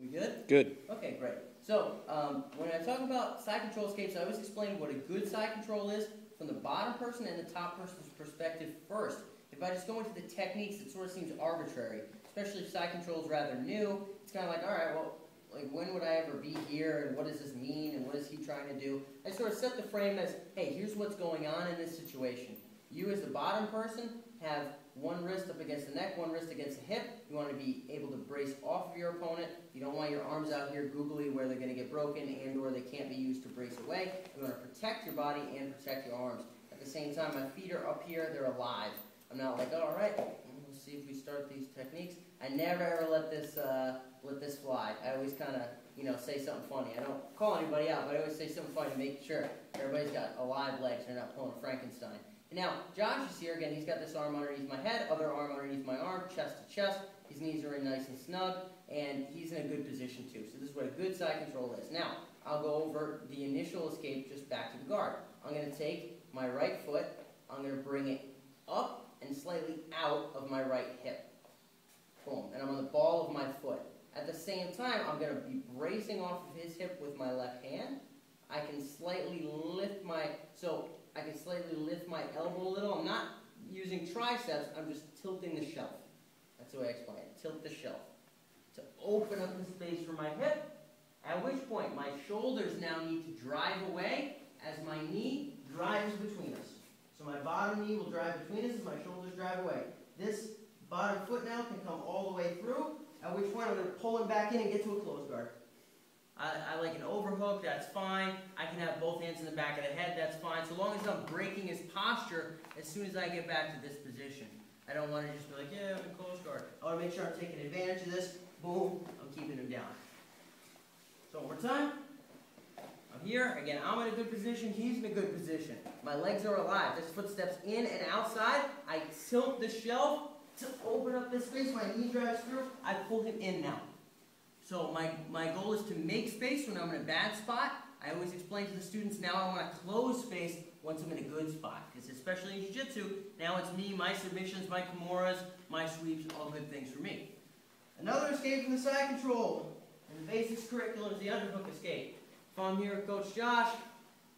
We good? Good. Okay, great. So, when I talk about side control escapes, I always explain what a good side control is from the bottom person and the top person's perspective first. If I just go into the techniques, it sort of seems arbitrary, especially if side control is rather new. It's kind of like, all right, well, like when would I ever be here, and what does this mean, and what is he trying to do? I sort of set the frame as, hey, here's what's going on in this situation. You as the bottom person have one wrist up against the neck, one wrist against the hip. You want to be able to brace off of your opponent. You don't want your arms out here googly where they're going to get broken and or they can't be used to brace away. You want to protect your body and protect your arms. At the same time, my feet are up here, they're alive. I'm not like, oh, all right, let's see if we start these techniques. I never ever let this fly. I always kind of, say something funny. I don't call anybody out, but I always say something funny to make sure everybody's got alive legs and they're not pulling a Frankenstein. And now, Josh is here again. He's got this arm underneath my head, other arm underneath my arm, chest to chest. His knees are in nice and snug, and he's in a good position too. So this is what a good side control is. Now, I'll go over the initial escape just back to the guard. I'm going to take my right foot, I'm going to bring it up and slightly out of my right hip. Boom. And I'm on the ball of my foot. At the same time, I'm going to be bracing off of his hip with my left hand. I can slightly lift my elbow a little. I'm not using triceps, I'm just tilting the shelf. That's the way I explain it. Tilt the shelf. To open up the space for my hip, at which point my shoulders now need to drive away as my knee drives between us. So my bottom knee will drive between us as my shoulders drive away. This bottom foot now can come all the way through, at which point I'm going to pull him back in and get to a close guard. I like an overhook, that's fine. I can have both hands in the back of the head, that's fine. So long as I'm breaking his posture as soon as I get back to this position. I don't want to just be like, yeah, I'm in close guard. I want to make sure I'm taking advantage of this. Boom, I'm keeping him down. So one more time. I'm here. Again, I'm in a good position. He's in a good position. My legs are alive. This foot steps in and outside. I tilt the shelf to open up this space. My knee drives through. I pull him in now. So my goal is to make space when I'm in a bad spot. I always explain to the students now I want to close space once I'm in a good spot. Because especially in Jiu-Jitsu, now it's me, my submissions, my kimuras, my sweeps, all good things for me. Another escape from the side control in the basics curriculum is the underhook escape. If I'm here with Coach Josh,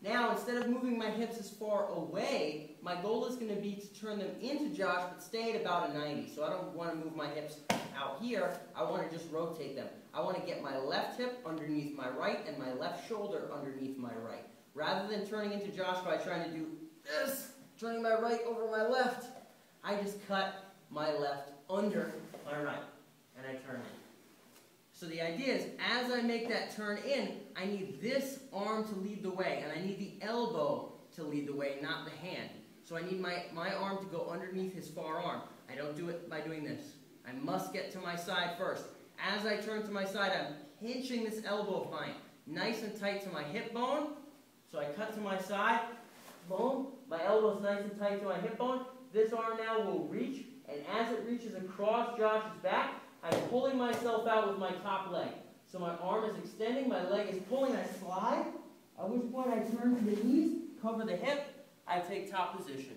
now instead of moving my hips as far away, my goal is going to be to turn them into Josh but stay at about a 90. So I don't want to move my hips out here, I want to just rotate them. I want to get my left hip underneath my right and my left shoulder underneath my right. Rather than turning into Josh by trying to do this, turning my right over my left, I just cut my left under my right and I turn in. So the idea is, as I make that turn in, I need this arm to lead the way, and I need the elbow to lead the way, not the hand. So I need my arm to go underneath his far arm. I don't do it by doing this. I must get to my side first. As I turn to my side, I'm pinching this elbow of mine nice and tight to my hip bone. So I cut to my side, boom, my elbow's nice and tight to my hip bone. This arm now will reach, and as it reaches across Josh's back, I'm pulling myself out with my top leg. So my arm is extending, my leg is pulling, I slide, at which point I turn to the knees, cover the hip, I take top position.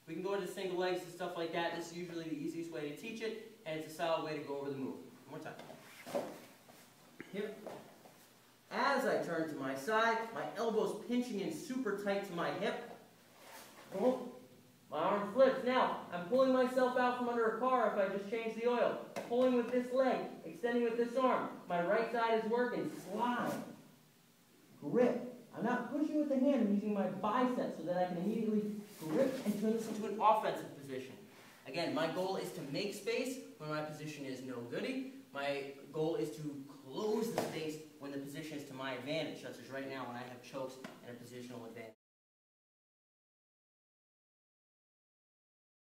We can go into single legs and stuff like that. This is usually the easiest way to teach it, and it's a solid way to go over the move. One more time. Here. As I turn to my side, my elbow's pinching in super tight to my hip. Boom. My arm flips. Now, I'm pulling myself out from under a car if I just change the oil. Pulling with this leg, extending with this arm. My right side is working. Slide. Grip. I'm not pushing with the hand, I'm using my biceps so that I can immediately grip and turn this into an offensive position. Again, my goal is to make space when my position is no goody. My goal is to close the space when the position is to my advantage, such as right now when I have chokes and a positional advantage.